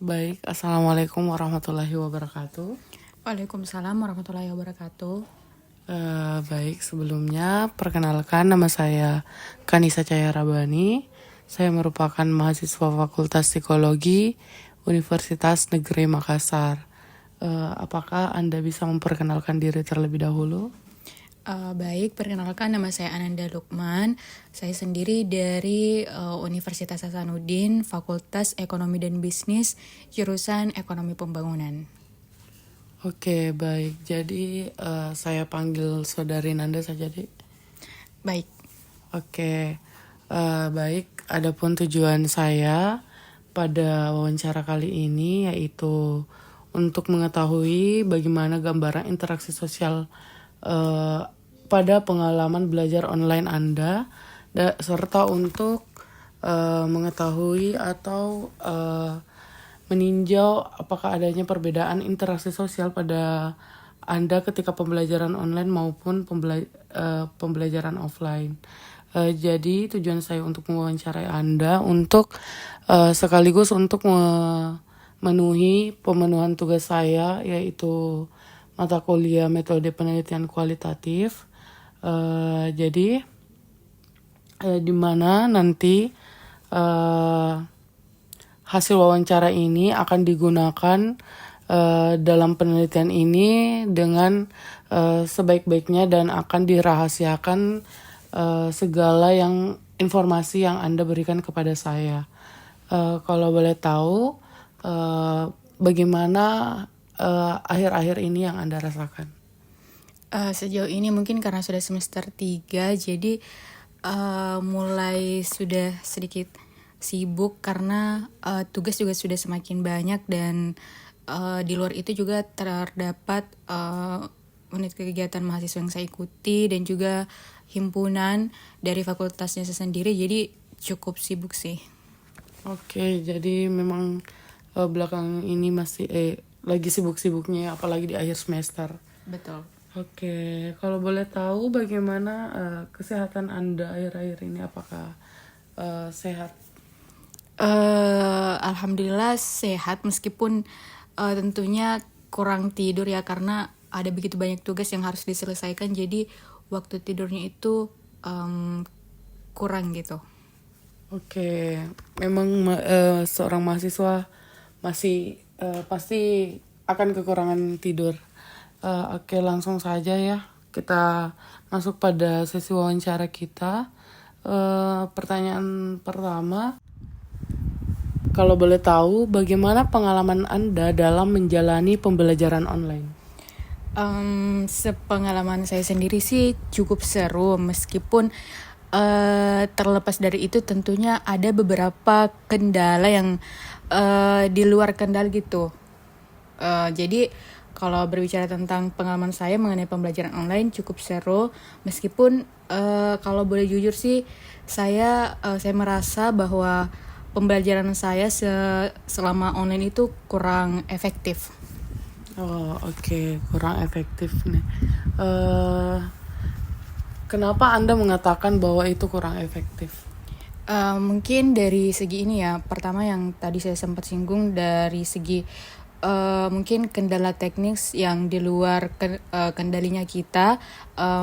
Baik, Assalamualaikum warahmatullahi wabarakatuh. Waalaikumsalam warahmatullahi wabarakatuh. Baik, sebelumnya perkenalkan nama saya Kanisa Cahaya Rabani. Saya merupakan mahasiswa Fakultas Psikologi Universitas Negeri Makassar. Apakah Anda bisa memperkenalkan diri terlebih dahulu? Baik, perkenalkan nama saya Ananda Lukman. Saya sendiri dari Universitas Hasanuddin, Fakultas Ekonomi dan Bisnis, jurusan Ekonomi Pembangunan. Oke, baik. Jadi saya panggil Saudari Nanda saja, Dik. Baik, Oke, baik. Adapun tujuan saya pada wawancara kali ini yaitu untuk mengetahui bagaimana gambaran interaksi sosial pada pengalaman belajar online Anda, serta untuk mengetahui atau meninjau apakah adanya perbedaan interaksi sosial pada Anda ketika pembelajaran online maupun pembelajaran offline. Jadi tujuan saya untuk mewawancarai Anda untuk sekaligus untuk memenuhi pemenuhan tugas saya, yaitu mata kuliah metode penelitian kualitatif. Jadi di mana nanti hasil wawancara ini akan digunakan dalam penelitian ini dengan sebaik-baiknya dan akan dirahasiakan segala informasi yang Anda berikan kepada saya. Kalau boleh tahu, bagaimana akhir-akhir ini yang Anda rasakan? sejauh ini mungkin karena sudah semester 3, jadi mulai sudah sedikit sibuk karena tugas juga sudah semakin banyak dan di luar itu juga terdapat unit kegiatan mahasiswa yang saya ikuti dan juga himpunan dari fakultasnya sendiri, jadi cukup sibuk sih. Oke, jadi memang belakang ini masih lagi sibuk-sibuknya, apalagi di akhir semester. Betul. Oke, kalau boleh tahu bagaimana kesehatan Anda akhir-akhir ini? Apakah sehat? Alhamdulillah sehat, meskipun tentunya kurang tidur ya, karena ada begitu banyak tugas yang harus diselesaikan, jadi waktu tidurnya itu kurang gitu. Oke, memang seorang mahasiswa masih pasti akan kekurangan tidur. Oke, langsung saja ya. Kita masuk pada sesi wawancara kita. Pertanyaan pertama, kalau boleh tahu, bagaimana pengalaman Anda dalam menjalani pembelajaran online? Sepengalaman saya sendiri sih cukup seru, meskipun terlepas dari itu tentunya ada beberapa kendala yang di luar kendali gitu. Jadi kalau berbicara tentang pengalaman saya mengenai pembelajaran online cukup seru, meskipun kalau boleh jujur sih saya merasa bahwa pembelajaran saya selama online itu kurang efektif. Oh, oke, kurang efektif nih. Kenapa Anda mengatakan bahwa itu kurang efektif? Mungkin dari segi ini ya, pertama yang tadi saya sempat singgung dari segi mungkin kendala teknis yang di luar kendalinya kita,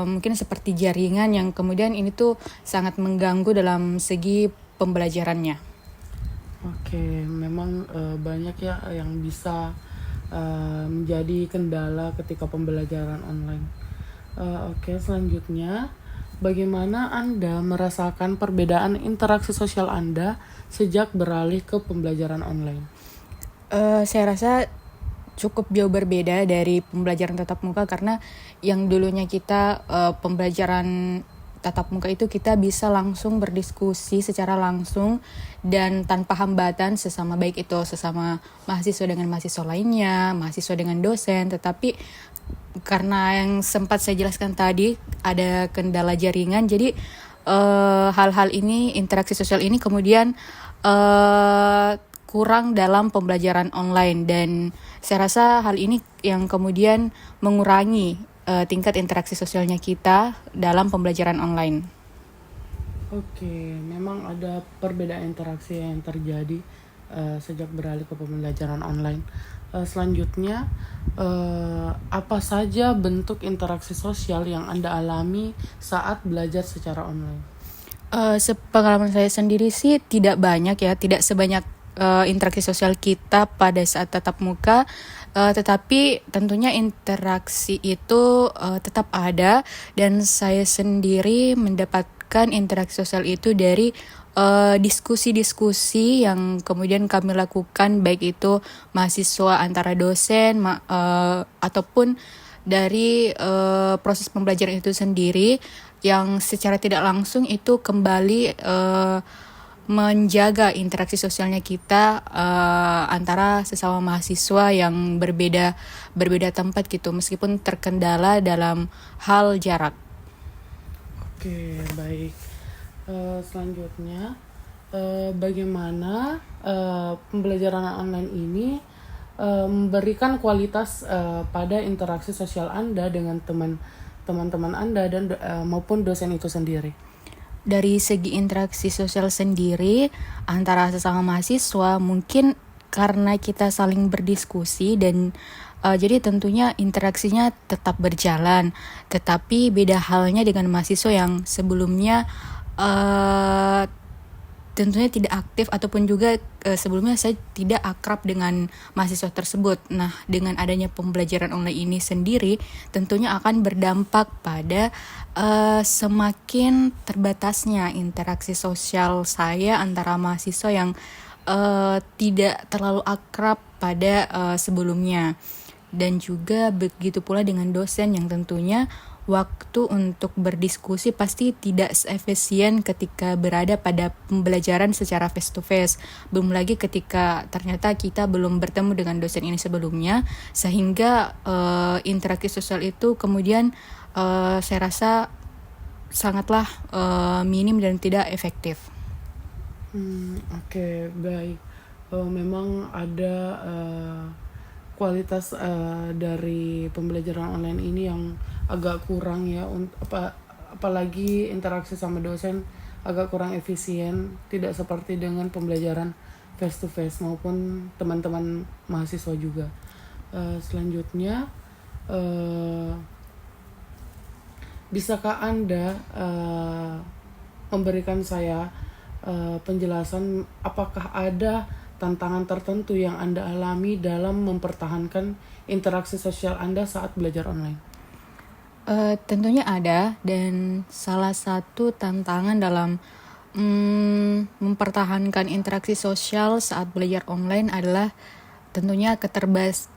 mungkin seperti jaringan yang kemudian ini tuh sangat mengganggu dalam segi pembelajarannya. Oke, memang banyak ya yang bisa menjadi kendala ketika pembelajaran online. Oke, selanjutnya, bagaimana Anda merasakan perbedaan interaksi sosial Anda sejak beralih ke pembelajaran online? Saya rasa cukup jauh berbeda dari pembelajaran tatap muka, karena yang dulunya kita pembelajaran tatap muka itu kita bisa langsung berdiskusi secara langsung dan tanpa hambatan sesama, baik itu sesama mahasiswa dengan mahasiswa lainnya, mahasiswa dengan dosen. Tetapi karena yang sempat saya jelaskan tadi ada kendala jaringan, jadi hal-hal ini, interaksi sosial ini kemudian kurang dalam pembelajaran online, dan saya rasa hal ini yang kemudian mengurangi tingkat interaksi sosialnya kita dalam pembelajaran online. Oke, memang ada perbedaan interaksi yang terjadi sejak beralih ke pembelajaran online. Selanjutnya, apa saja bentuk interaksi sosial yang Anda alami saat belajar secara online? Sepengalaman saya sendiri sih tidak banyak ya, tidak sebanyak interaksi sosial kita pada saat tatap muka, tetapi tentunya interaksi itu tetap ada, dan saya sendiri mendapatkan interaksi sosial itu dari diskusi-diskusi yang kemudian kami lakukan, baik itu mahasiswa antara dosen ataupun dari proses pembelajaran itu sendiri, yang secara tidak langsung itu kembali menjaga interaksi sosialnya kita antara sesama mahasiswa yang berbeda tempat gitu, meskipun terkendala dalam hal jarak. Oke, baik. Selanjutnya, bagaimana pembelajaran online ini memberikan kualitas pada interaksi sosial Anda dengan teman-teman Anda dan maupun dosen itu sendiri? Dari segi interaksi sosial sendiri antara sesama mahasiswa, mungkin karena kita saling berdiskusi dan jadi tentunya interaksinya tetap berjalan. Tetapi beda halnya dengan mahasiswa yang sebelumnya tentunya tidak aktif, ataupun juga sebelumnya saya tidak akrab dengan mahasiswa tersebut. Nah, dengan adanya pembelajaran online ini sendiri tentunya akan berdampak pada semakin terbatasnya interaksi sosial saya antara mahasiswa yang tidak terlalu akrab pada sebelumnya. Dan juga begitu pula dengan dosen yang tentunya waktu untuk berdiskusi pasti tidak seefisien ketika berada pada pembelajaran secara face to face. Belum lagi ketika ternyata kita belum bertemu dengan dosen ini sebelumnya, sehingga interaksi sosial itu kemudian saya rasa sangatlah minim dan tidak efektif. Oke, baik. Memang ada kualitas dari pembelajaran online ini yang agak kurang ya, apalagi interaksi sama dosen agak kurang efisien, tidak seperti dengan pembelajaran face to face maupun teman-teman mahasiswa juga. Selanjutnya, bisakah Anda memberikan saya penjelasan apakah ada tantangan tertentu yang Anda alami dalam mempertahankan interaksi sosial Anda saat belajar online? Tentunya ada, dan salah satu tantangan dalam mempertahankan interaksi sosial saat belajar online adalah tentunya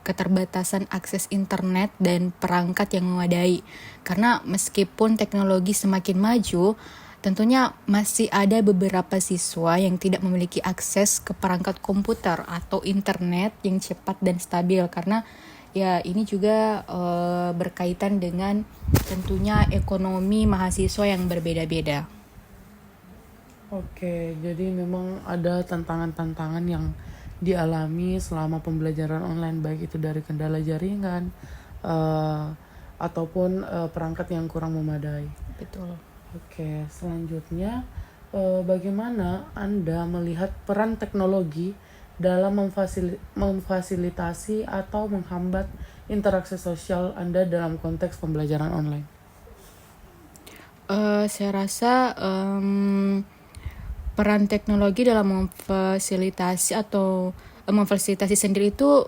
keterbatasan akses internet dan perangkat yang memadai. Karena meskipun teknologi semakin maju, tentunya masih ada beberapa siswa yang tidak memiliki akses ke perangkat komputer atau internet yang cepat dan stabil, karena ya ini juga berkaitan dengan tentunya ekonomi mahasiswa yang berbeda-beda. Oke, jadi memang ada tantangan-tantangan yang dialami selama pembelajaran online, baik itu dari kendala jaringan ataupun perangkat yang kurang memadai. Betul. Oke, selanjutnya bagaimana Anda melihat peran teknologi dalam memfasilitasi atau menghambat interaksi sosial Anda dalam konteks pembelajaran online? Saya rasa peran teknologi dalam memfasilitasi atau memfasilitasi sendiri itu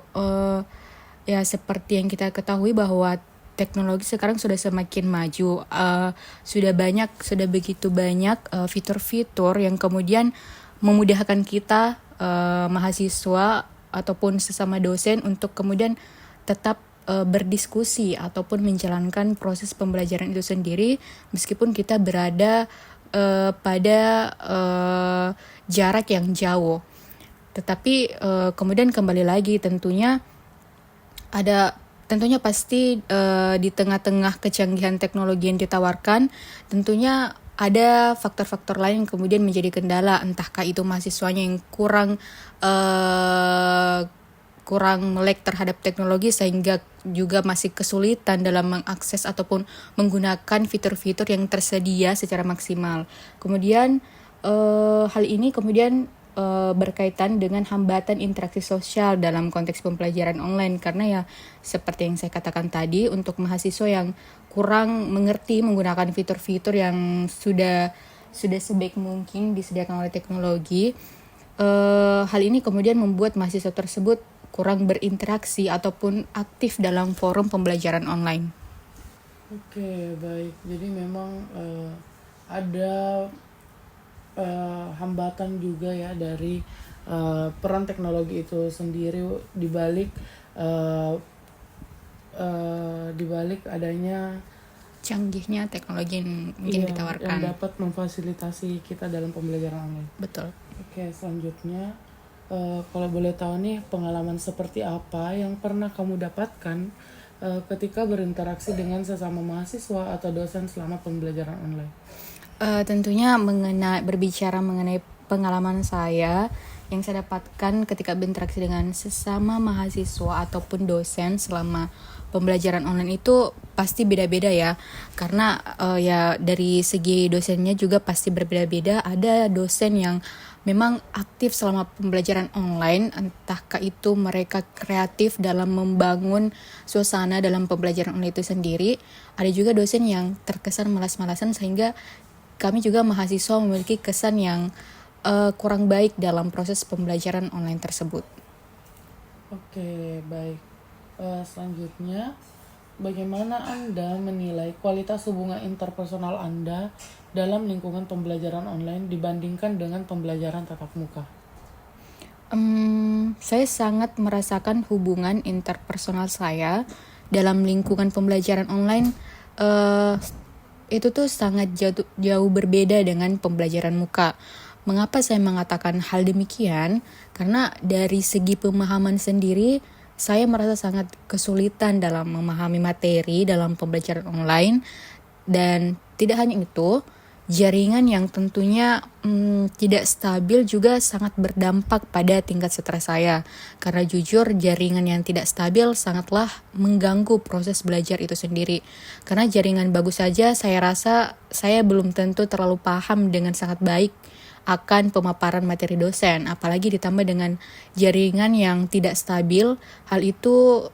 ya seperti yang kita ketahui bahwa teknologi sekarang sudah semakin maju, sudah begitu banyak fitur-fitur yang kemudian memudahkan kita mahasiswa ataupun sesama dosen untuk kemudian tetap berdiskusi ataupun menjalankan proses pembelajaran itu sendiri meskipun kita berada pada jarak yang jauh. Tetapi kemudian kembali lagi tentunya pasti di tengah-tengah kecanggihan teknologi yang ditawarkan, tentunya ada faktor-faktor lain yang kemudian menjadi kendala, entahkah itu mahasiswanya yang kurang melek terhadap teknologi sehingga juga masih kesulitan dalam mengakses ataupun menggunakan fitur-fitur yang tersedia secara maksimal. Kemudian hal ini kemudian berkaitan dengan hambatan interaksi sosial dalam konteks pembelajaran online, karena ya seperti yang saya katakan tadi, untuk mahasiswa yang kurang mengerti menggunakan fitur-fitur yang sudah sebaik mungkin disediakan oleh teknologi, hal ini kemudian membuat mahasiswa tersebut kurang berinteraksi ataupun aktif dalam forum pembelajaran online. Oke, baik. Jadi memang ada hambatan juga ya dari peran teknologi itu sendiri di balik adanya Canggihnya teknologi yang mungkin yang ditawarkan. dapat memfasilitasi kita dalam pembelajaran online. Betul. Oke, selanjutnya kalau boleh tahu nih, pengalaman seperti apa yang pernah kamu dapatkan ketika berinteraksi dengan sesama mahasiswa atau dosen selama pembelajaran online? Tentunya berbicara mengenai pengalaman saya yang saya dapatkan ketika berinteraksi dengan sesama mahasiswa ataupun dosen selama pembelajaran online itu pasti beda-beda ya, karena ya dari segi dosennya juga pasti berbeda-beda. Ada dosen yang memang aktif selama pembelajaran online, entahkah itu mereka kreatif dalam membangun suasana dalam pembelajaran online itu sendiri. Ada juga dosen yang terkesan malas-malasan, sehingga kami juga mahasiswa memiliki kesan yang kurang baik dalam proses pembelajaran online tersebut. Oke, baik. Selanjutnya, bagaimana Anda menilai kualitas hubungan interpersonal Anda dalam lingkungan pembelajaran online dibandingkan dengan pembelajaran tatap muka? Saya sangat merasakan hubungan interpersonal saya dalam lingkungan pembelajaran online itu tuh sangat jauh berbeda dengan pembelajaran muka. Mengapa saya mengatakan hal demikian? Karena dari segi pemahaman sendiri, saya merasa sangat kesulitan dalam memahami materi dalam pembelajaran online. Dan tidak hanya itu, jaringan yang tentunya tidak stabil juga sangat berdampak pada tingkat stres saya. Karena jujur, jaringan yang tidak stabil sangatlah mengganggu proses belajar itu sendiri. Karena jaringan bagus saja, saya rasa saya belum tentu terlalu paham dengan sangat baik akan pemaparan materi dosen, apalagi ditambah dengan jaringan yang tidak stabil. Hal itu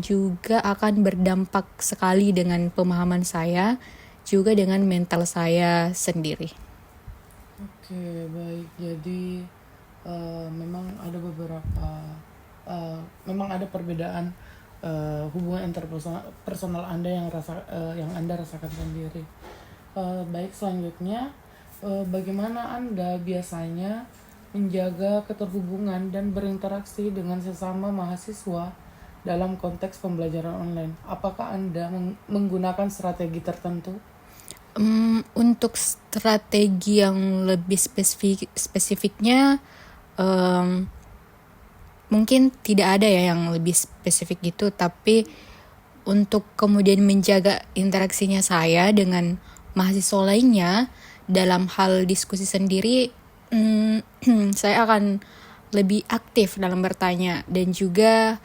juga akan berdampak sekali dengan pemahaman saya, juga dengan mental saya sendiri. Oke, baik. Jadi memang ada memang ada perbedaan hubungan interpersonal Anda yang Anda rasakan sendiri. Baik, selanjutnya, bagaimana Anda biasanya menjaga keterhubungan dan berinteraksi dengan sesama mahasiswa dalam konteks pembelajaran online? Apakah Anda menggunakan strategi tertentu? Untuk strategi yang lebih spesifiknya mungkin tidak ada ya yang lebih spesifik gitu, tapi untuk kemudian menjaga interaksinya saya dengan mahasiswa lainnya dalam hal diskusi sendiri, saya akan lebih aktif dalam bertanya dan juga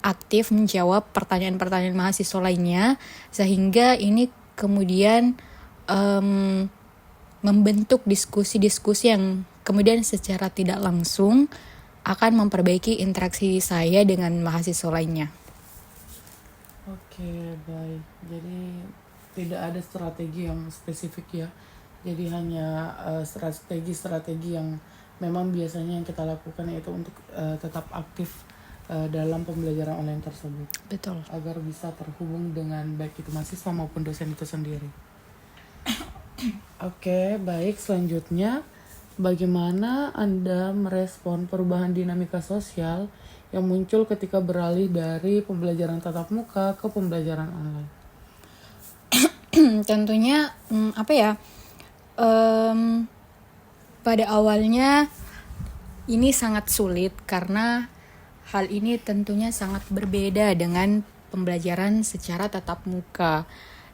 aktif menjawab pertanyaan-pertanyaan mahasiswa lainnya, sehingga ini kemudian membentuk diskusi-diskusi yang kemudian secara tidak langsung akan memperbaiki interaksi saya dengan mahasiswa lainnya. Oke, baik. Jadi tidak ada strategi yang spesifik ya. Jadi hanya strategi-strategi yang memang biasanya yang kita lakukan, yaitu untuk tetap aktif dalam pembelajaran online tersebut. Betul. Agar bisa terhubung dengan baik itu mahasiswa maupun dosen itu sendiri. Oke, baik. Selanjutnya, bagaimana Anda merespon perubahan dinamika sosial yang muncul ketika beralih dari pembelajaran tatap muka ke pembelajaran online? Tentunya pada awalnya ini sangat sulit karena hal ini tentunya sangat berbeda dengan pembelajaran secara tatap muka.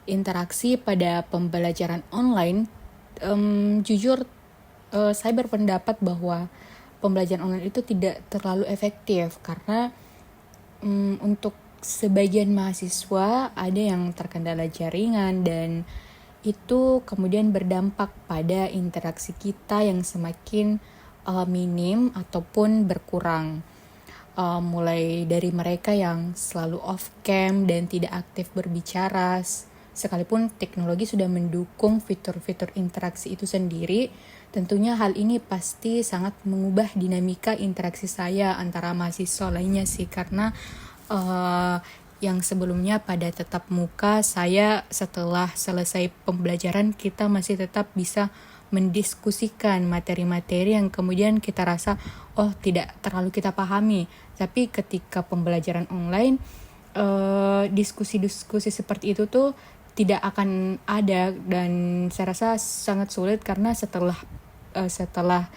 Interaksi pada pembelajaran online, jujur saya berpendapat bahwa pembelajaran online itu tidak terlalu efektif karena untuk sebagian mahasiswa ada yang terkendala jaringan, dan itu kemudian berdampak pada interaksi kita yang semakin minim ataupun berkurang. Mulai dari mereka yang selalu off cam dan tidak aktif berbicara, sekalipun teknologi sudah mendukung fitur-fitur interaksi itu sendiri, tentunya hal ini pasti sangat mengubah dinamika interaksi saya antara mahasiswa lainnya sih, karena yang sebelumnya pada tatap muka, saya setelah selesai pembelajaran kita masih tetap bisa mendiskusikan materi-materi yang kemudian kita rasa tidak terlalu kita pahami. Tapi ketika pembelajaran online, diskusi-diskusi seperti itu tuh tidak akan ada, dan saya rasa sangat sulit karena setelah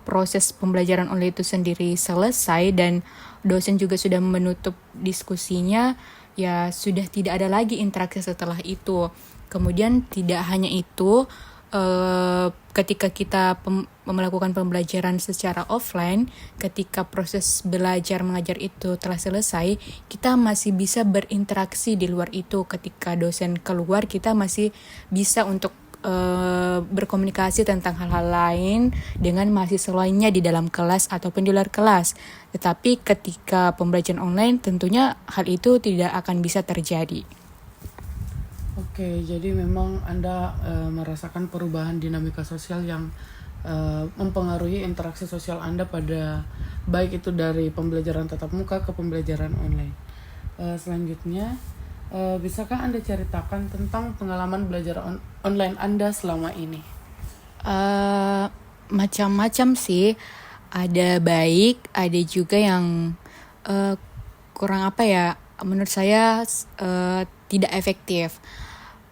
proses pembelajaran online itu sendiri selesai dan dosen juga sudah menutup diskusinya, ya sudah tidak ada lagi interaksi setelah itu. Kemudian tidak hanya itu, ketika kita melakukan pembelajaran secara offline, ketika proses belajar mengajar itu telah selesai, kita masih bisa berinteraksi di luar itu. Ketika dosen keluar, kita masih bisa untuk berkomunikasi tentang hal-hal lain dengan mahasiswa lainnya di dalam kelas ataupun di luar kelas. Tetapi ketika pembelajaran online, tentunya hal itu tidak akan bisa terjadi. Oke, jadi memang Anda merasakan perubahan dinamika sosial yang mempengaruhi interaksi sosial Anda pada baik itu dari pembelajaran tatap muka ke pembelajaran online. Selanjutnya, bisakah Anda ceritakan tentang pengalaman belajar online Anda selama ini? Macam-macam sih, ada baik, ada juga yang kurang menurut saya tidak efektif.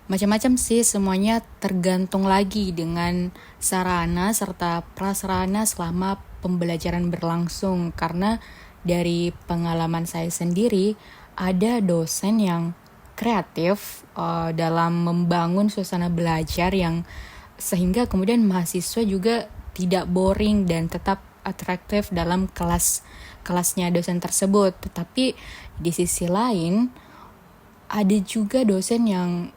Macam-macam sih, semuanya tergantung lagi dengan sarana serta prasarana selama pembelajaran berlangsung. Karena dari pengalaman saya sendiri, ada dosen yang kreatif dalam membangun suasana belajar yang sehingga kemudian mahasiswa juga tidak boring dan tetap atraktif dalam kelasnya dosen tersebut. Tetapi di sisi lain, ada juga dosen yang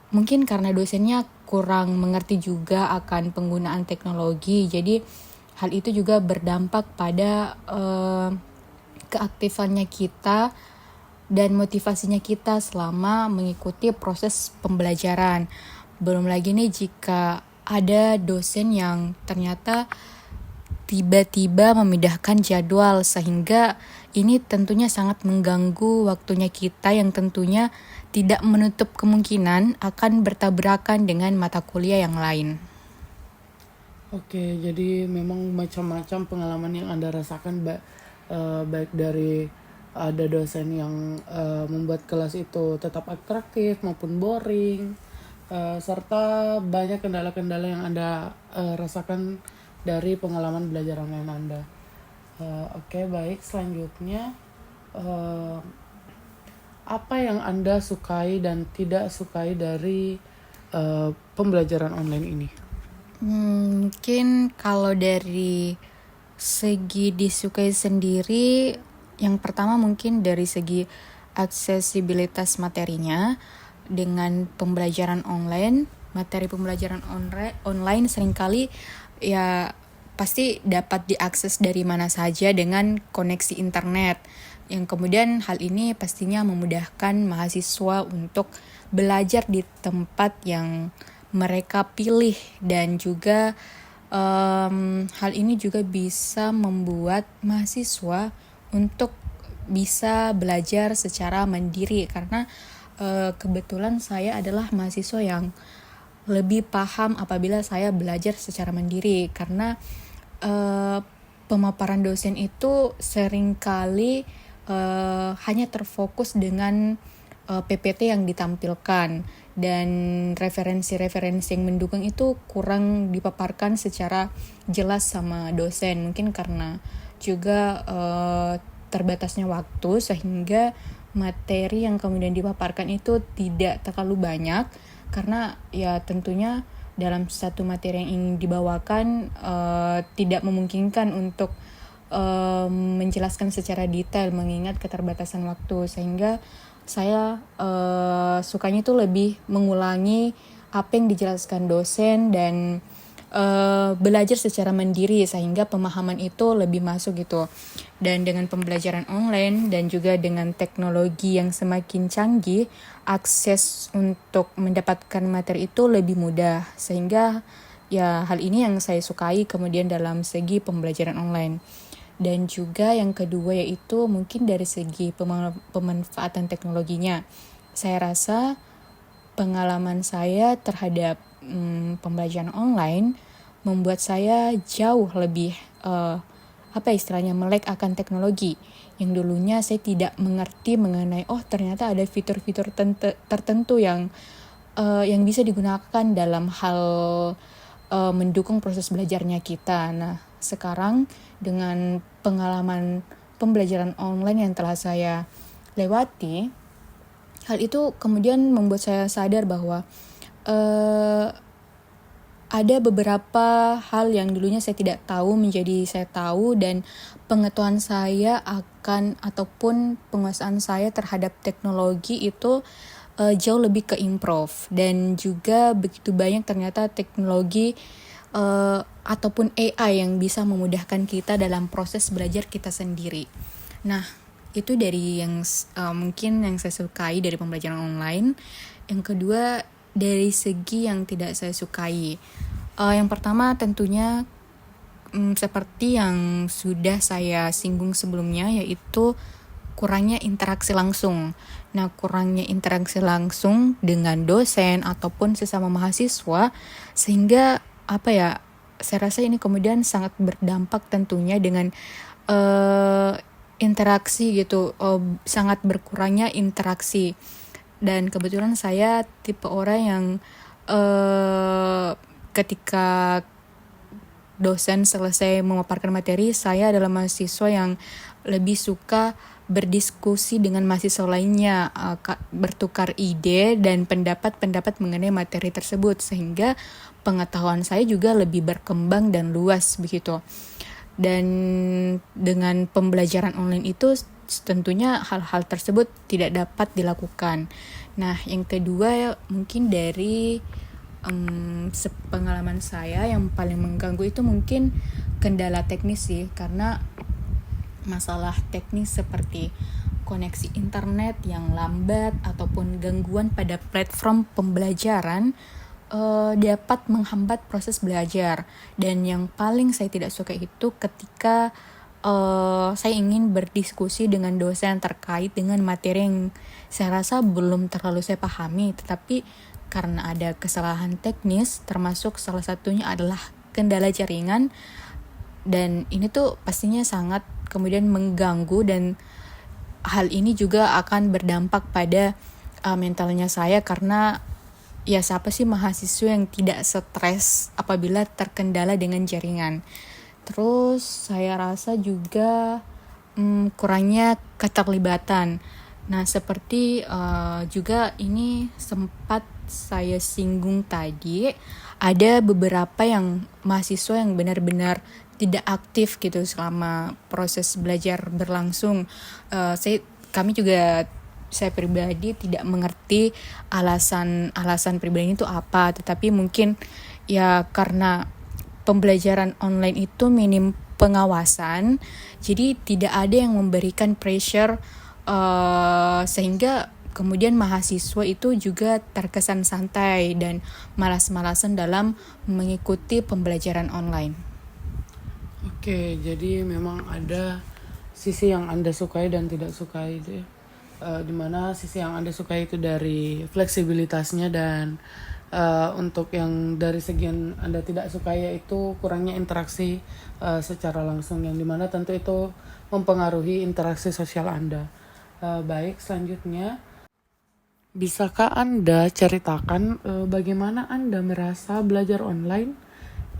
mungkin karena dosennya kurang mengerti juga akan penggunaan teknologi, jadi hal itu juga berdampak pada keaktifannya kita dan motivasinya kita selama mengikuti proses pembelajaran. Belum lagi nih jika ada dosen yang ternyata tiba-tiba memindahkan jadwal, sehingga ini tentunya sangat mengganggu waktunya kita yang tentunya tidak menutup kemungkinan akan bertabrakan dengan mata kuliah yang lain. Oke, jadi memang macam-macam pengalaman yang Anda rasakan, baik dari ada dosen yang membuat kelas itu tetap atraktif maupun boring, serta banyak kendala-kendala yang Anda rasakan dari pengalaman belajar online Anda. Oke, baik, selanjutnya apa yang Anda sukai dan tidak sukai dari pembelajaran online ini? Mungkin kalau dari segi disukai sendiri, yang pertama mungkin dari segi aksesibilitas materinya. Dengan pembelajaran online, materi pembelajaran online seringkali ya pasti dapat diakses dari mana saja dengan koneksi internet, yang kemudian hal ini pastinya memudahkan mahasiswa untuk belajar di tempat yang mereka pilih, dan juga hal ini juga bisa membuat mahasiswa untuk bisa belajar secara mandiri, karena kebetulan saya adalah mahasiswa yang lebih paham apabila saya belajar secara mandiri, karena pemaparan dosen itu seringkali hanya terfokus dengan PPT yang ditampilkan, dan referensi-referensi yang mendukung itu kurang dipaparkan secara jelas sama dosen. Mungkin karena juga terbatasnya waktu, sehingga materi yang kemudian dipaparkan itu tidak terlalu banyak, karena ya tentunya dalam satu materi yang ingin dibawakan tidak memungkinkan untuk menjelaskan secara detail mengingat keterbatasan waktu, sehingga saya sukanya itu lebih mengulangi apa yang dijelaskan dosen, dan belajar secara mandiri sehingga pemahaman itu lebih masuk gitu. Dan dengan pembelajaran online dan juga dengan teknologi yang semakin canggih, akses untuk mendapatkan materi itu lebih mudah, sehingga ya hal ini yang saya sukai kemudian dalam segi pembelajaran online. Dan juga yang kedua yaitu mungkin dari segi pemanfaatan teknologinya. Saya rasa pengalaman saya terhadap pembelajaran online membuat saya jauh lebih melek akan teknologi. Yang dulunya saya tidak mengerti mengenai ternyata ada fitur-fitur tertentu yang bisa digunakan dalam hal mendukung proses belajarnya kita. Nah, sekarang dengan pengalaman pembelajaran online yang telah saya lewati, hal itu kemudian membuat saya sadar bahwa ada beberapa hal yang dulunya saya tidak tahu menjadi saya tahu, dan pengetahuan saya akan ataupun penguasaan saya terhadap teknologi itu jauh lebih ke improve. Dan juga begitu banyak ternyata teknologi ataupun AI yang bisa memudahkan kita dalam proses belajar kita sendiri. Nah, itu dari yang mungkin yang saya sukai dari pembelajaran online. Yang kedua, dari segi yang tidak saya sukai. Yang pertama tentunya seperti yang sudah saya singgung sebelumnya, yaitu kurangnya interaksi langsung. Nah, kurangnya interaksi langsung dengan dosen ataupun sesama mahasiswa, sehingga saya rasa ini kemudian sangat berdampak tentunya dengan interaksi gitu, sangat berkurangnya interaksi. Dan kebetulan saya tipe orang yang ketika dosen selesai memaparkan materi, saya adalah mahasiswa yang lebih suka berdiskusi dengan mahasiswa lainnya, bertukar ide dan pendapat-pendapat mengenai materi tersebut, sehingga pengetahuan saya juga lebih berkembang dan luas begitu. Dan dengan pembelajaran online itu tentunya hal-hal tersebut tidak dapat dilakukan. Nah, yang kedua mungkin dari pengalaman saya yang paling mengganggu itu mungkin kendala teknis sih, karena masalah teknis seperti koneksi internet yang lambat ataupun gangguan pada platform pembelajaran dapat menghambat proses belajar. Dan yang paling saya tidak suka itu ketika saya ingin berdiskusi dengan dosen terkait dengan materi yang saya rasa belum terlalu saya pahami, tetapi karena ada kesalahan teknis, termasuk salah satunya adalah kendala jaringan, dan ini tuh pastinya sangat kemudian mengganggu, dan hal ini juga akan berdampak pada mentalnya saya, karena ya siapa sih mahasiswa yang tidak stres apabila terkendala dengan jaringan. Terus saya rasa juga kurangnya keterlibatan. Nah, seperti juga ini sempat saya singgung tadi, ada beberapa yang mahasiswa yang benar-benar tidak aktif gitu selama proses belajar berlangsung. Saya pribadi tidak mengerti alasan pribadi itu apa, tetapi mungkin ya karena pembelajaran online itu minim pengawasan, jadi tidak ada yang memberikan pressure, sehingga kemudian mahasiswa itu juga terkesan santai dan malas-malasan dalam mengikuti pembelajaran online. Oke, jadi memang ada sisi yang Anda sukai dan tidak sukai itu ya. Dimana sisi yang Anda sukai itu dari fleksibilitasnya, dan untuk yang dari segi yang Anda tidak sukai yaitu kurangnya interaksi secara langsung, yang dimana tentu itu mempengaruhi interaksi sosial Anda. Baik, selanjutnya bisakah Anda ceritakan bagaimana Anda merasa belajar online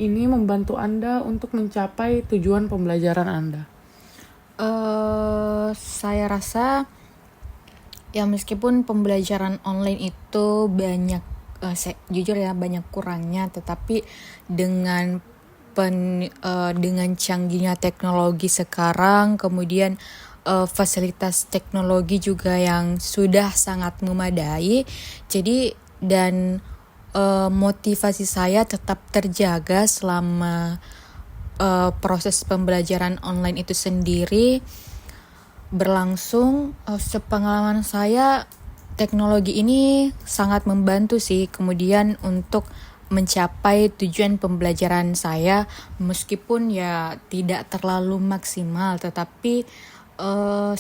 ini membantu Anda untuk mencapai tujuan pembelajaran Anda? Saya rasa ya meskipun pembelajaran online itu banyak, jujur ya banyak kurangnya, tetapi dengan canggihnya teknologi sekarang, kemudian fasilitas teknologi juga yang sudah sangat memadai, jadi dan motivasi saya tetap terjaga selama proses pembelajaran online itu sendiri berlangsung. Sepengalaman saya, teknologi ini sangat membantu sih kemudian untuk mencapai tujuan pembelajaran saya, meskipun ya tidak terlalu maksimal, tetapi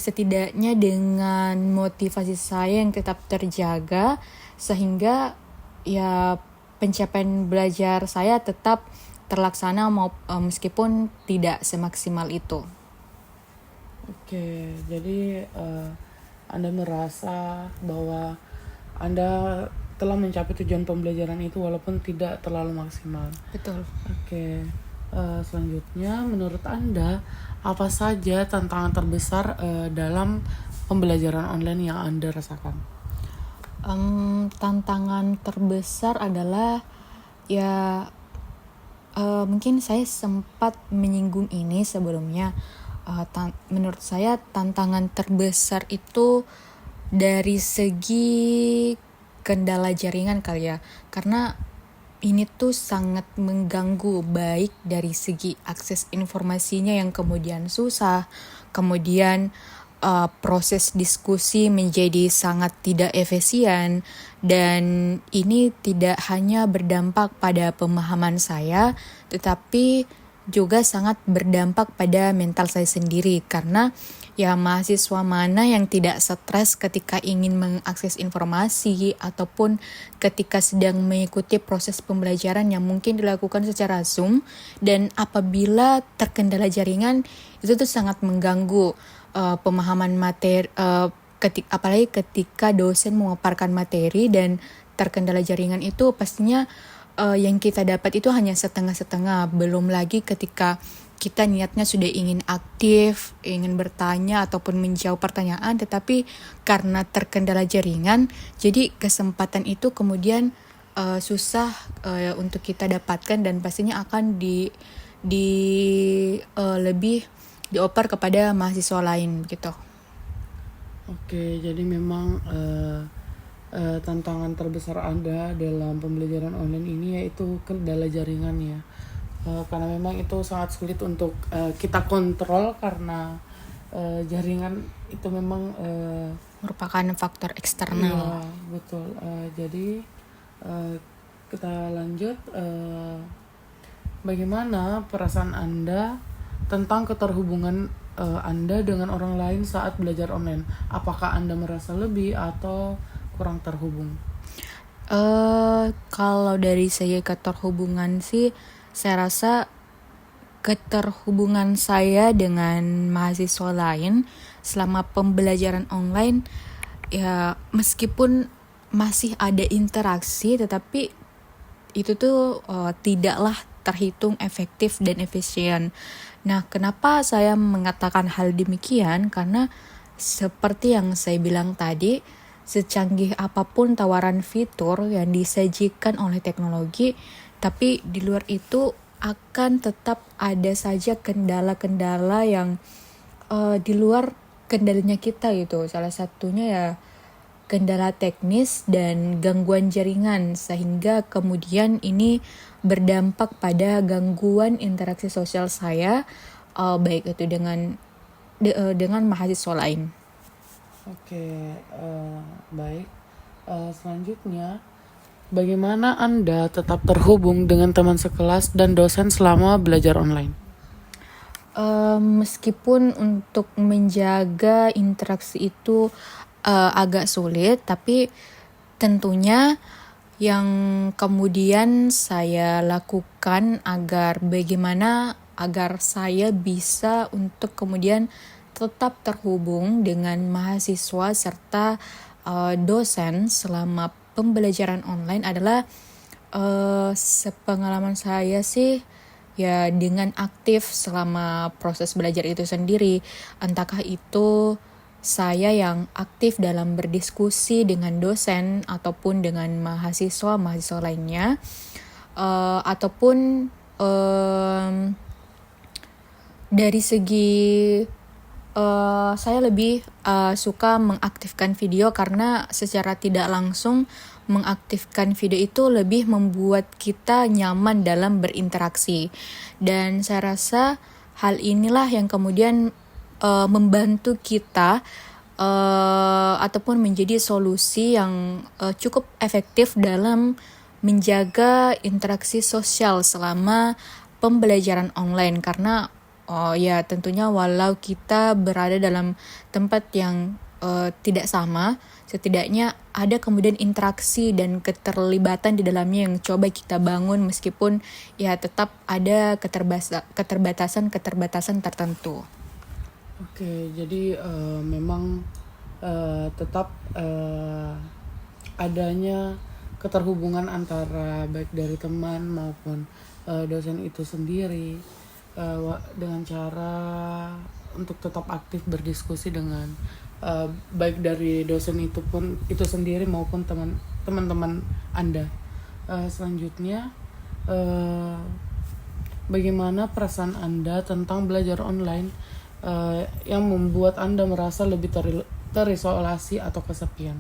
setidaknya dengan motivasi saya yang tetap terjaga, sehingga ya pencapaian belajar saya tetap terlaksana meskipun tidak semaksimal itu. Oke, jadi Anda merasa bahwa Anda telah mencapai tujuan pembelajaran itu walaupun tidak terlalu maksimal. Betul. Oke, selanjutnya menurut Anda apa saja tantangan terbesar dalam pembelajaran online yang Anda rasakan? Tantangan terbesar adalah ya mungkin saya sempat menyinggung ini sebelumnya. Menurut saya tantangan terbesar itu dari segi kendala jaringan kali ya, karena ini tuh sangat mengganggu, baik dari segi akses informasinya yang kemudian susah, kemudian proses diskusi menjadi sangat tidak efisien, dan ini tidak hanya berdampak pada pemahaman saya, tetapi juga sangat berdampak pada mental saya sendiri, karena ya mahasiswa mana yang tidak stres ketika ingin mengakses informasi ataupun ketika sedang mengikuti proses pembelajaran yang mungkin dilakukan secara Zoom, dan apabila terkendala jaringan itu tuh sangat mengganggu pemahaman materi, apalagi ketika dosen memaparkan materi dan terkendala jaringan, itu pastinya yang kita dapat itu hanya setengah-setengah. Belum lagi ketika kita niatnya sudah ingin aktif, ingin bertanya ataupun menjawab pertanyaan, tetapi karena terkendala jaringan, jadi kesempatan itu kemudian susah untuk kita dapatkan, dan pastinya akan lebih dioper kepada mahasiswa lain gitu. Oke, jadi memang tantangan terbesar Anda dalam pembelajaran online ini yaitu kendala jaringan ya. Karena memang itu sangat sulit untuk kita kontrol, karena jaringan itu memang Merupakan faktor eksternal. iya, betul. Jadi kita lanjut, bagaimana perasaan Anda tentang keterhubungan Anda dengan orang lain saat belajar online? Apakah Anda merasa lebih atau kurang terhubung? Kalau dari segi keterhubungan sih, saya rasa keterhubungan saya dengan mahasiswa lain selama pembelajaran online ya meskipun masih ada interaksi, tetapi itu tuh tidaklah terhitung efektif dan efisien. Nah, kenapa saya mengatakan hal demikian? Karena seperti yang saya bilang tadi, secanggih apapun tawaran fitur yang disajikan oleh teknologi, tapi di luar itu akan tetap ada saja kendala-kendala yang di luar kendalinya kita gitu. Salah satunya ya kendala teknis dan gangguan jaringan, sehingga kemudian ini berdampak pada gangguan interaksi sosial saya, baik itu dengan mahasiswa lain. Oke, baik. Selanjutnya, bagaimana Anda tetap terhubung dengan teman sekelas dan dosen selama belajar online? Meskipun untuk menjaga interaksi itu agak sulit, tapi tentunya yang kemudian saya lakukan bagaimana agar saya bisa untuk kemudian tetap terhubung dengan mahasiswa serta dosen selama pembelajaran online adalah sepengalaman saya sih ya dengan aktif selama proses belajar itu sendiri. Entahkah itu saya yang aktif dalam berdiskusi dengan dosen ataupun dengan mahasiswa lainnya, ataupun dari segi saya lebih suka mengaktifkan video karena secara tidak langsung mengaktifkan video itu lebih membuat kita nyaman dalam berinteraksi. Dan saya rasa hal inilah yang kemudian membantu kita ataupun menjadi solusi yang cukup efektif dalam menjaga interaksi sosial selama pembelajaran online. Karena ya tentunya walau kita berada dalam tempat yang tidak sama, setidaknya ada kemudian interaksi dan keterlibatan di dalamnya yang coba kita bangun, meskipun ya tetap ada keterbatasan tertentu. Oke, jadi memang tetap adanya keterhubungan antara baik dari teman maupun dosen itu sendiri dengan cara untuk tetap aktif berdiskusi dengan baik dari dosen itu sendiri maupun teman-teman Anda. Selanjutnya, bagaimana perasaan Anda tentang belajar online yang membuat Anda merasa lebih terisolasi atau kesepian?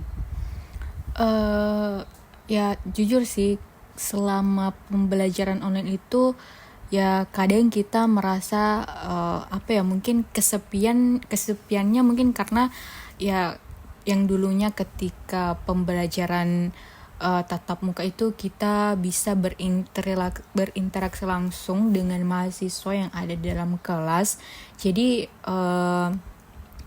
Ya jujur sih, selama pembelajaran online itu ya kadang kita merasa mungkin kesepiannya mungkin karena ya yang dulunya ketika pembelajaran tatap muka itu kita bisa berinteraksi langsung dengan mahasiswa yang ada dalam kelas. Jadi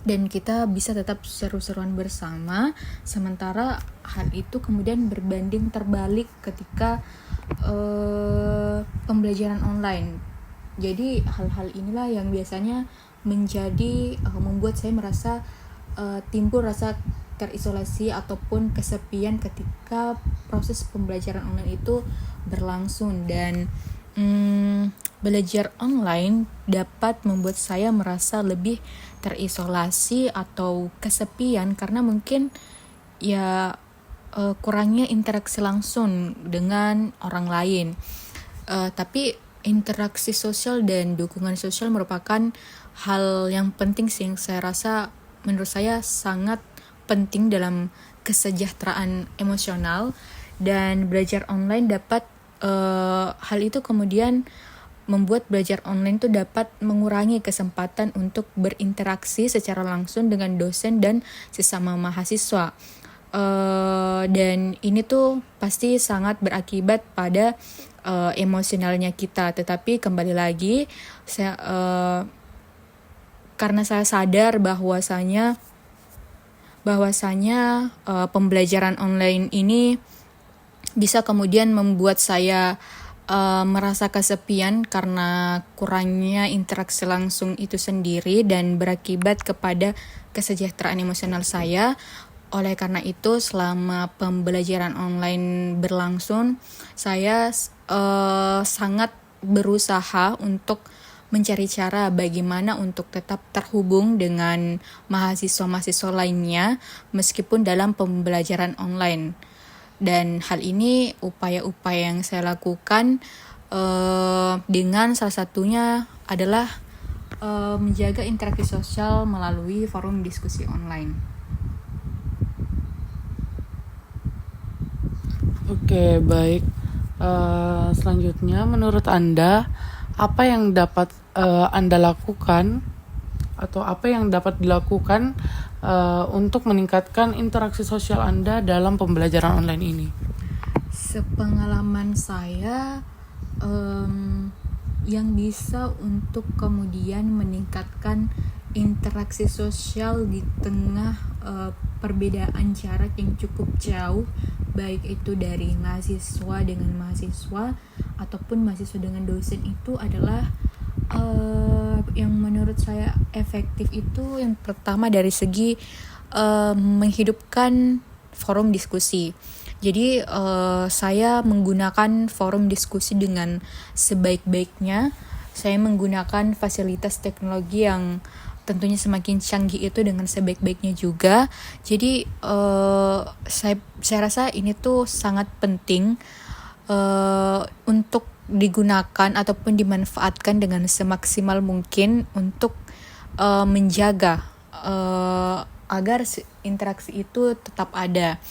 dan kita bisa tetap seru-seruan bersama, sementara hal itu kemudian berbanding terbalik ketika pembelajaran online. Jadi hal-hal inilah yang biasanya menjadi membuat saya merasa timbul rasa terisolasi ataupun kesepian ketika proses pembelajaran online itu berlangsung. Dan belajar online dapat membuat saya merasa lebih terisolasi atau kesepian karena mungkin ya kurangnya interaksi langsung dengan orang lain. Tapi interaksi sosial dan dukungan sosial merupakan hal yang penting sih, yang saya rasa menurut saya sangat penting dalam kesejahteraan emosional. Dan belajar online dapat hal itu kemudian membuat belajar online itu dapat mengurangi kesempatan untuk berinteraksi secara langsung dengan dosen dan sesama mahasiswa. Dan ini tuh pasti sangat berakibat pada emosionalnya kita. Tetapi kembali lagi, karena saya sadar bahwasanya pembelajaran online ini bisa kemudian membuat saya merasa kesepian karena kurangnya interaksi langsung itu sendiri dan berakibat kepada kesejahteraan emosional saya. Oleh karena itu, selama pembelajaran online berlangsung, saya sangat berusaha untuk mencari cara bagaimana untuk tetap terhubung dengan mahasiswa-mahasiswa lainnya meskipun dalam pembelajaran online. Dan hal ini upaya-upaya yang saya lakukan dengan salah satunya adalah menjaga interaksi sosial melalui forum diskusi online. Oke, baik. Selanjutnya, menurut Anda, apa yang dapat Anda lakukan atau apa yang dapat dilakukan untuk meningkatkan interaksi sosial Anda dalam pembelajaran online ini? Sepengalaman saya, yang bisa untuk kemudian meningkatkan interaksi sosial di tengah perbedaan jarak yang cukup jauh, baik itu dari mahasiswa dengan mahasiswa ataupun mahasiswa dengan dosen, itu adalah yang menurut saya efektif itu yang pertama dari segi menghidupkan forum diskusi. Jadi saya menggunakan forum diskusi dengan sebaik-baiknya. Saya menggunakan fasilitas teknologi yang tentunya semakin canggih itu dengan sebaik-baiknya juga. Jadi saya rasa ini tuh sangat penting untuk digunakan ataupun dimanfaatkan dengan semaksimal mungkin untuk menjaga agar interaksi itu tetap ada.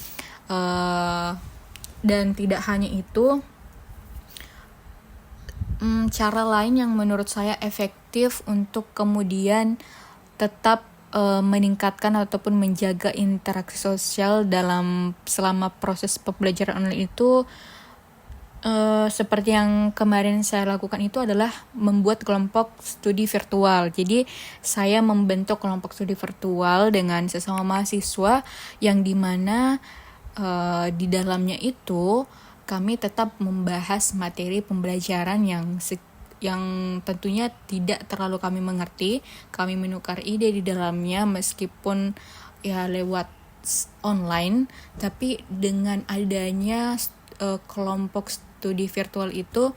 Dan tidak hanya itu, cara lain yang menurut saya efektif untuk kemudian tetap meningkatkan ataupun menjaga interaksi sosial selama proses pembelajaran online itu, seperti yang kemarin saya lakukan itu adalah membuat kelompok studi virtual. Jadi saya membentuk kelompok studi virtual dengan sesama mahasiswa yang dimana di dalamnya itu kami tetap membahas materi pembelajaran yang tentunya tidak terlalu kami mengerti. Kami menukar ide di dalamnya meskipun ya lewat online, tapi dengan adanya kelompok studi virtual itu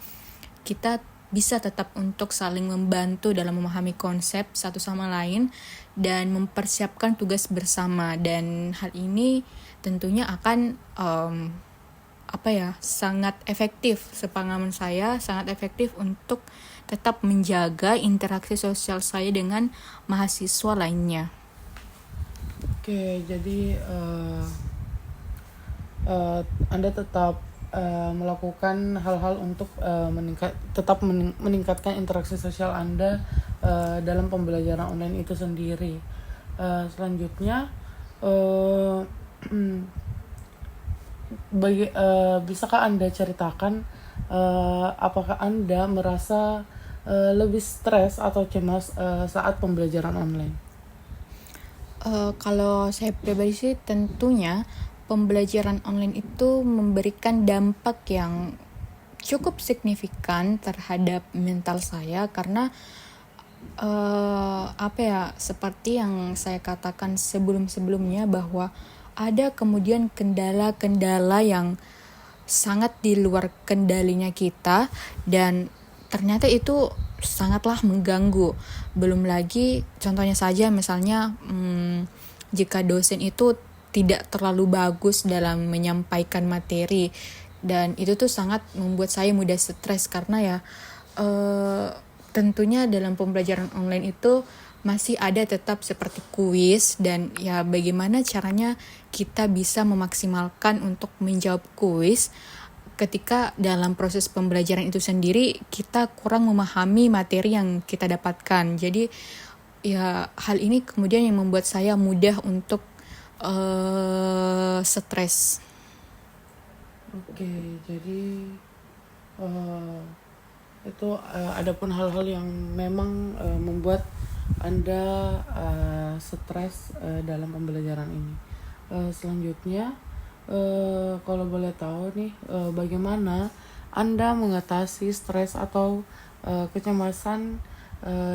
kita bisa tetap untuk saling membantu dalam memahami konsep satu sama lain dan mempersiapkan tugas bersama. Dan hal ini tentunya akan sangat efektif, sepengalaman saya sangat efektif untuk tetap menjaga interaksi sosial saya dengan mahasiswa lainnya. Oke, jadi Anda tetap melakukan hal-hal untuk meningkatkan interaksi sosial Anda dalam pembelajaran online itu sendiri. Selanjutnya, bisakah Anda ceritakan apakah Anda merasa lebih stres atau cemas saat pembelajaran online? Kalau saya pribadi sih tentunya pembelajaran online itu memberikan dampak yang cukup signifikan terhadap mental saya karena seperti yang saya katakan sebelum-sebelumnya bahwa ada kemudian kendala-kendala yang sangat di luar kendalinya kita dan ternyata itu sangatlah mengganggu. Belum lagi contohnya saja misalnya jika dosen itu tidak terlalu bagus dalam menyampaikan materi, dan itu tuh sangat membuat saya mudah stres karena ya tentunya dalam pembelajaran online itu masih ada tetap seperti kuis, dan ya bagaimana caranya kita bisa memaksimalkan untuk menjawab kuis ketika dalam proses pembelajaran itu sendiri kita kurang memahami materi yang kita dapatkan. Jadi ya hal ini kemudian yang membuat saya mudah untuk stres. Oke, jadi itu adapun hal-hal yang memang membuat Anda stres dalam pembelajaran ini. Selanjutnya, kalau boleh tahu nih, bagaimana Anda mengatasi stres atau kecemasan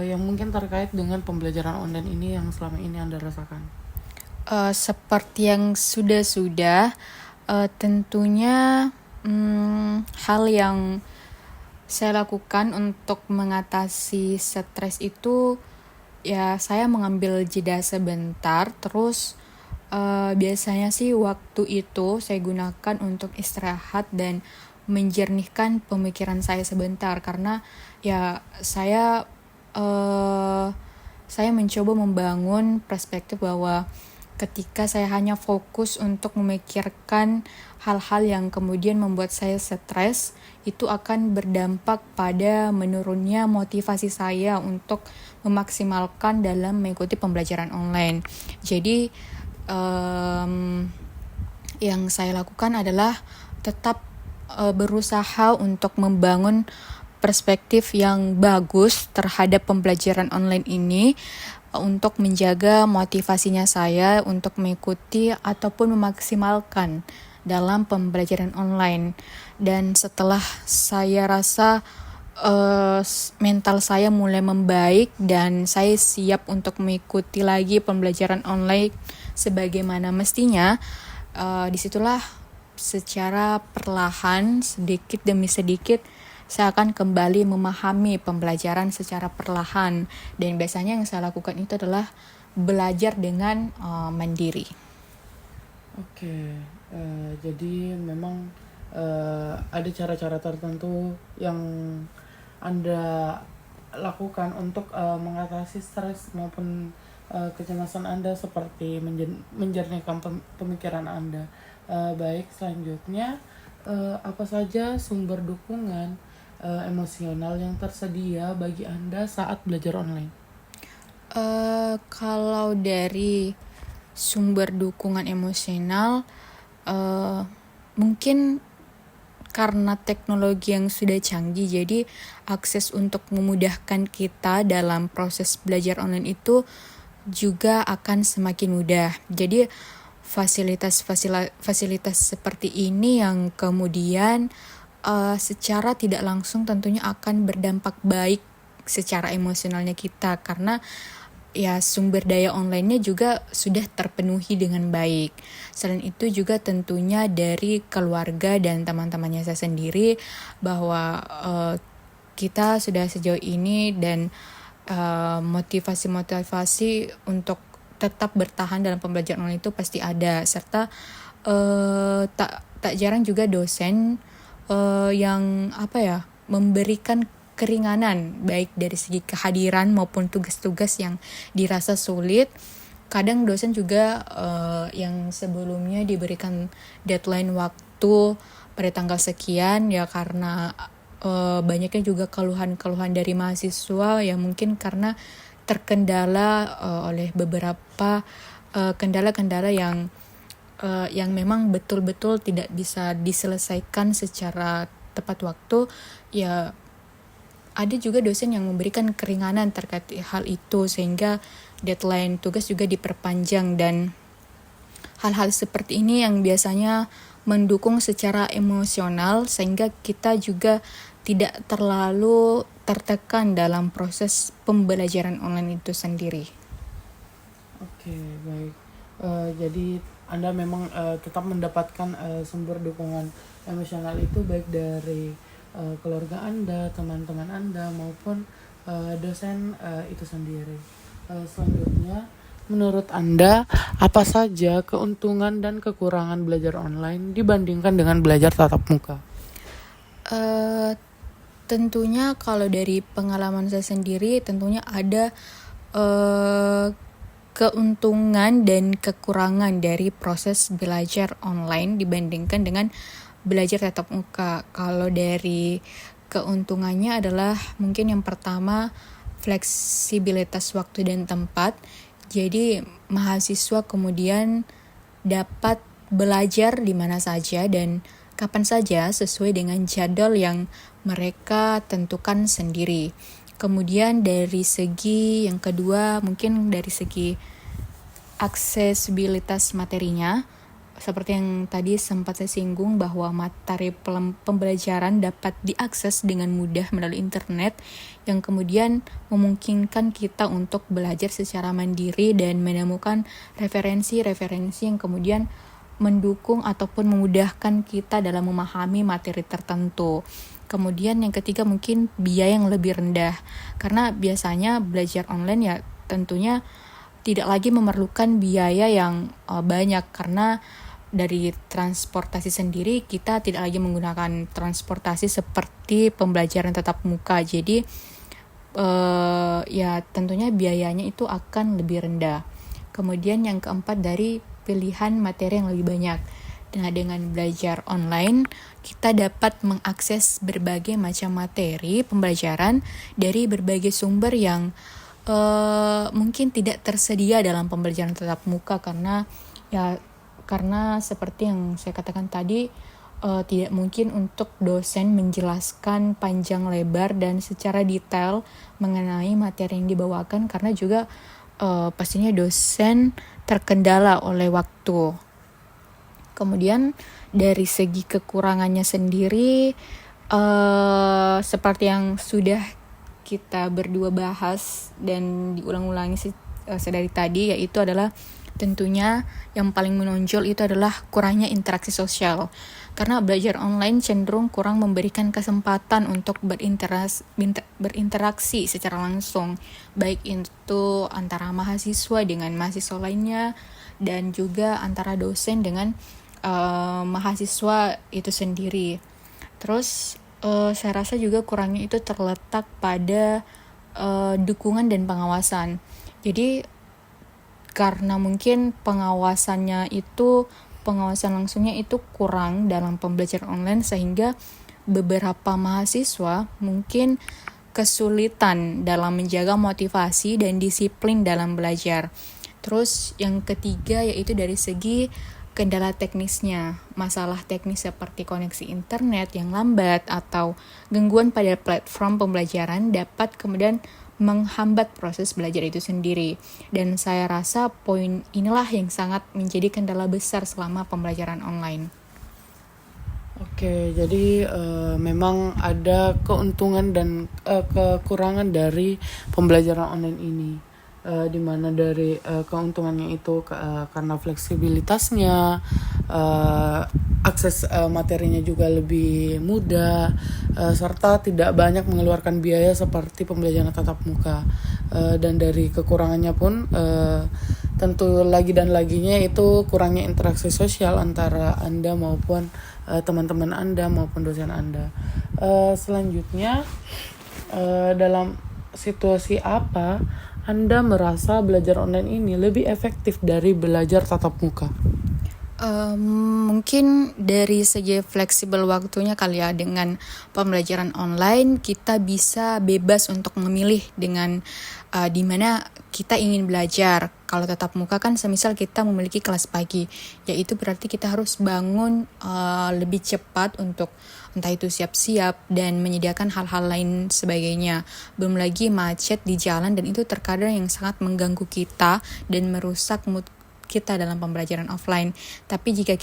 yang mungkin terkait dengan pembelajaran online ini yang selama ini Anda rasakan? Seperti yang sudah tentunya hal yang saya lakukan untuk mengatasi stres itu ya saya mengambil jeda sebentar, terus biasanya sih waktu itu saya gunakan untuk istirahat dan menjernihkan pemikiran saya sebentar karena ya saya mencoba membangun perspektif bahwa ketika saya hanya fokus untuk memikirkan hal-hal yang kemudian membuat saya stres, itu akan berdampak pada menurunnya motivasi saya untuk memaksimalkan dalam mengikuti pembelajaran online. Jadi yang saya lakukan adalah tetap berusaha untuk membangun perspektif yang bagus terhadap pembelajaran online ini untuk menjaga motivasinya saya untuk mengikuti ataupun memaksimalkan dalam pembelajaran online. Dan setelah saya rasa mental saya mulai membaik dan saya siap untuk mengikuti lagi pembelajaran online sebagaimana mestinya, disitulah secara perlahan sedikit demi sedikit saya akan kembali memahami pembelajaran secara perlahan, dan biasanya yang saya lakukan itu adalah belajar dengan mandiri. Oke, jadi memang ada cara-cara tertentu yang Anda lakukan untuk mengatasi stres maupun kecemasan Anda seperti menjernihkan pemikiran Anda. Baik, selanjutnya Apa saja sumber dukungan emosional yang tersedia bagi Anda saat belajar online? Kalau dari sumber dukungan emosional, mungkin karena teknologi yang sudah canggih, jadi akses untuk memudahkan kita dalam proses belajar online itu juga akan semakin mudah. Jadi fasilitas seperti ini yang kemudian secara tidak langsung tentunya akan berdampak baik secara emosionalnya kita, karena ya sumber daya online-nya juga sudah terpenuhi dengan baik. Selain itu juga tentunya dari keluarga dan teman-temannya saya sendiri, bahwa kita sudah sejauh ini, dan motivasi untuk tetap bertahan dalam pembelajaran online itu pasti ada, serta tak jarang juga dosen yang memberikan keringanan baik dari segi kehadiran maupun tugas-tugas yang dirasa sulit. Kadang dosen juga yang sebelumnya diberikan deadline waktu pada tanggal sekian, ya karena banyaknya juga keluhan-keluhan dari mahasiswa yang mungkin karena terkendala oleh beberapa kendala-kendala yang memang betul-betul tidak bisa diselesaikan secara tepat waktu. Ya ada juga dosen yang memberikan keringanan terkait hal itu, sehingga deadline tugas juga diperpanjang, dan hal-hal seperti ini yang biasanya mendukung secara emosional sehingga kita juga tidak terlalu tertekan dalam proses pembelajaran online itu sendiri. Oke, baik. Jadi Anda memang tetap mendapatkan sumber dukungan emosional itu baik dari keluarga Anda, teman-teman Anda, maupun dosen itu sendiri. Selanjutnya, menurut Anda, apa saja keuntungan dan kekurangan belajar online dibandingkan dengan belajar tatap muka? Tentunya kalau dari pengalaman saya sendiri, tentunya ada keuntungan dan kekurangan dari proses belajar online dibandingkan dengan belajar tatap muka. Kalau dari keuntungannya adalah mungkin yang pertama, fleksibilitas waktu dan tempat. Jadi mahasiswa kemudian dapat belajar di mana saja dan kapan saja sesuai dengan jadwal yang mereka tentukan sendiri. Kemudian dari segi yang kedua, mungkin dari segi aksesibilitas materinya, seperti yang tadi sempat saya singgung bahwa materi pembelajaran dapat diakses dengan mudah melalui internet, yang kemudian memungkinkan kita untuk belajar secara mandiri dan menemukan referensi-referensi yang kemudian mendukung ataupun memudahkan kita dalam memahami materi tertentu. Kemudian yang ketiga mungkin biaya yang lebih rendah, karena biasanya belajar online ya tentunya tidak lagi memerlukan biaya yang banyak, karena dari transportasi sendiri kita tidak lagi menggunakan transportasi seperti pembelajaran tatap muka. Jadi ya tentunya biayanya itu akan lebih rendah. Kemudian yang keempat, dari pilihan materi yang lebih banyak. Nah, dengan belajar online, kita dapat mengakses berbagai macam materi pembelajaran dari berbagai sumber yang mungkin tidak tersedia dalam pembelajaran tatap muka, karena seperti yang saya katakan tadi, tidak mungkin untuk dosen menjelaskan panjang lebar dan secara detail mengenai materi yang dibawakan, karena juga pastinya dosen terkendala oleh waktu. Kemudian dari segi kekurangannya sendiri, seperti yang sudah kita berdua bahas dan diulang-ulangi sedari tadi, yaitu adalah tentunya yang paling menonjol itu adalah kurangnya interaksi sosial. Karena belajar online cenderung kurang memberikan kesempatan untuk berinteraksi secara langsung, baik itu antara mahasiswa dengan mahasiswa lainnya, dan juga antara dosen dengan mahasiswa itu sendiri. Terus saya rasa juga kurangnya itu terletak pada dukungan dan pengawasan. Jadi karena mungkin pengawasannya itu pengawasan langsungnya itu kurang dalam pembelajaran online, sehingga beberapa mahasiswa mungkin kesulitan dalam menjaga motivasi dan disiplin dalam belajar. Terus yang ketiga yaitu dari segi kendala teknisnya. Masalah teknis seperti koneksi internet yang lambat atau gangguan pada platform pembelajaran dapat kemudian menghambat proses belajar itu sendiri. Dan saya rasa poin inilah yang sangat menjadi kendala besar selama pembelajaran online. Oke, jadi memang ada keuntungan dan kekurangan dari pembelajaran online ini. Di mana dari keuntungannya itu karena fleksibilitasnya, akses materinya juga lebih mudah, serta tidak banyak mengeluarkan biaya seperti pembelajaran tatap muka. Dan dari kekurangannya pun tentu lagi dan laginya itu kurangnya interaksi sosial antara Anda maupun teman-teman Anda maupun dosen Anda. Selanjutnya, dalam situasi apa Anda merasa belajar online ini lebih efektif dari belajar tatap muka? Mungkin dari segi fleksibel waktunya kali ya, dengan pembelajaran online kita bisa bebas untuk memilih dengan di mana kita ingin belajar. Kalau tatap muka kan semisal kita memiliki kelas pagi, yaitu berarti kita harus bangun lebih cepat untuk entah itu siap-siap dan menyediakan hal-hal lain sebagainya. Belum lagi macet di jalan, dan itu terkadang yang sangat mengganggu kita dan merusak mood kita dalam pembelajaran offline. Tapi jika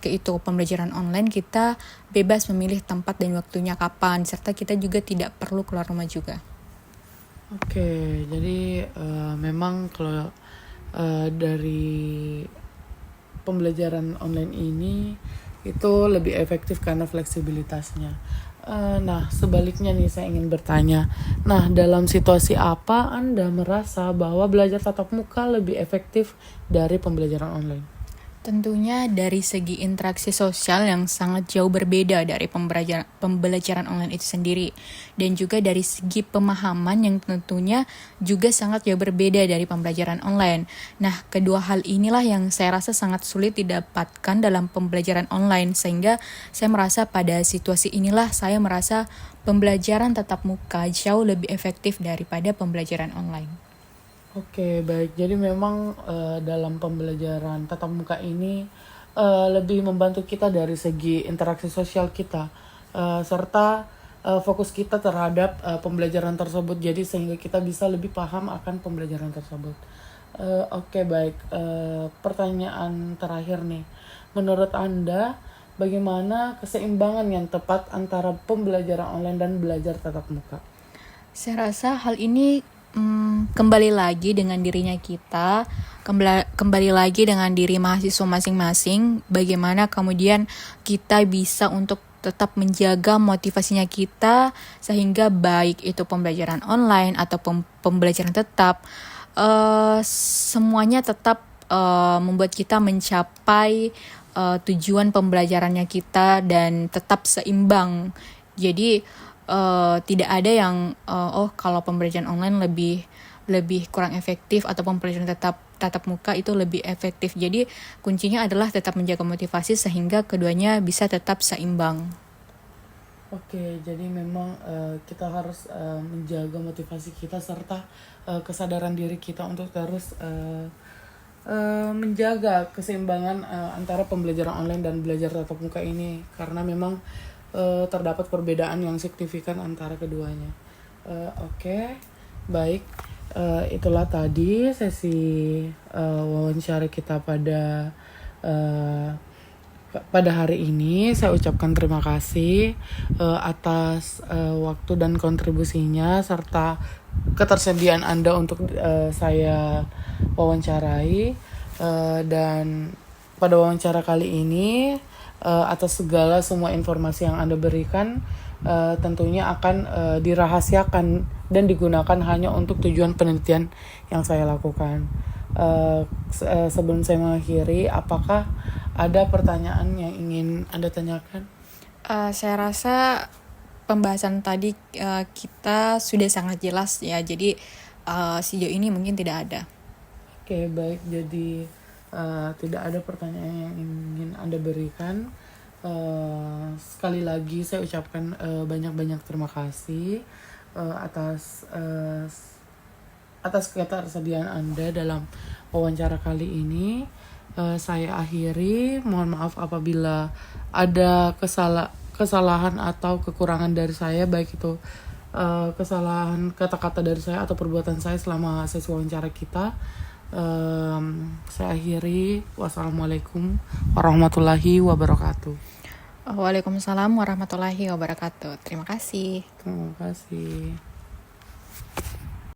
itu pembelajaran online, kita bebas memilih tempat dan waktunya kapan, serta kita juga tidak perlu keluar rumah juga. Oke, jadi memang kalau dari pembelajaran online ini itu lebih efektif karena fleksibilitasnya. Nah, sebaliknya nih saya ingin bertanya. Nah, dalam situasi apa Anda merasa bahwa belajar tatap muka lebih efektif dari pembelajaran online? Tentunya dari segi interaksi sosial yang sangat jauh berbeda dari pembelajaran online itu sendiri. Dan juga dari segi pemahaman yang tentunya juga sangat jauh berbeda dari pembelajaran online. Nah, kedua hal inilah yang saya rasa sangat sulit didapatkan dalam pembelajaran online. Sehingga saya merasa pada situasi inilah saya merasa pembelajaran tatap muka jauh lebih efektif daripada pembelajaran online. Oke, baik. Jadi memang dalam pembelajaran tatap muka ini lebih membantu kita dari segi interaksi sosial kita, serta fokus kita terhadap pembelajaran tersebut. Jadi sehingga kita bisa lebih paham akan pembelajaran tersebut. Oke, baik. Pertanyaan terakhir nih. Menurut Anda, bagaimana keseimbangan yang tepat antara pembelajaran online dan belajar tatap muka? Saya rasa hal ini kembali lagi dengan dirinya kita, kembali lagi dengan diri mahasiswa masing-masing, bagaimana kemudian kita bisa untuk tetap menjaga motivasinya kita, sehingga baik itu pembelajaran online atau pembelajaran tetap, semuanya tetap membuat kita mencapai tujuan pembelajarannya kita dan tetap seimbang. Jadi tidak ada yang kalau pembelajaran online lebih kurang efektif atau pembelajaran tatap muka itu lebih efektif. Jadi kuncinya adalah tetap menjaga motivasi sehingga keduanya bisa tetap seimbang. Oke, jadi memang kita harus menjaga motivasi kita serta kesadaran diri kita untuk terus menjaga keseimbangan antara pembelajaran online dan belajar tatap muka ini, karena memang terdapat perbedaan yang signifikan antara keduanya. Oke, baik. Itulah tadi sesi wawancara kita pada hari ini. Saya ucapkan terima kasih atas waktu dan kontribusinya serta ketersediaan Anda untuk saya wawancarai. Dan pada wawancara kali ini, atas segala semua informasi yang Anda berikan tentunya akan dirahasiakan dan digunakan hanya untuk tujuan penelitian yang saya lakukan. Sebelum saya mengakhiri, apakah ada pertanyaan yang ingin Anda tanyakan? Saya rasa pembahasan tadi kita sudah sangat jelas ya, jadi sejauh ini mungkin tidak ada. Oke, baik. Jadi tidak ada pertanyaan yang ingin Anda berikan. Sekali lagi saya ucapkan banyak-banyak terima kasih atas ketersediaan Anda dalam wawancara kali ini. Saya akhiri, mohon maaf apabila ada kesalahan atau kekurangan dari saya, baik itu kesalahan kata-kata dari saya atau perbuatan saya selama sesi wawancara kita. Saya akhiri, wassalamualaikum warahmatullahi wabarakatuh. Waalaikumsalam warahmatullahi wabarakatuh. Terima kasih. Terima kasih.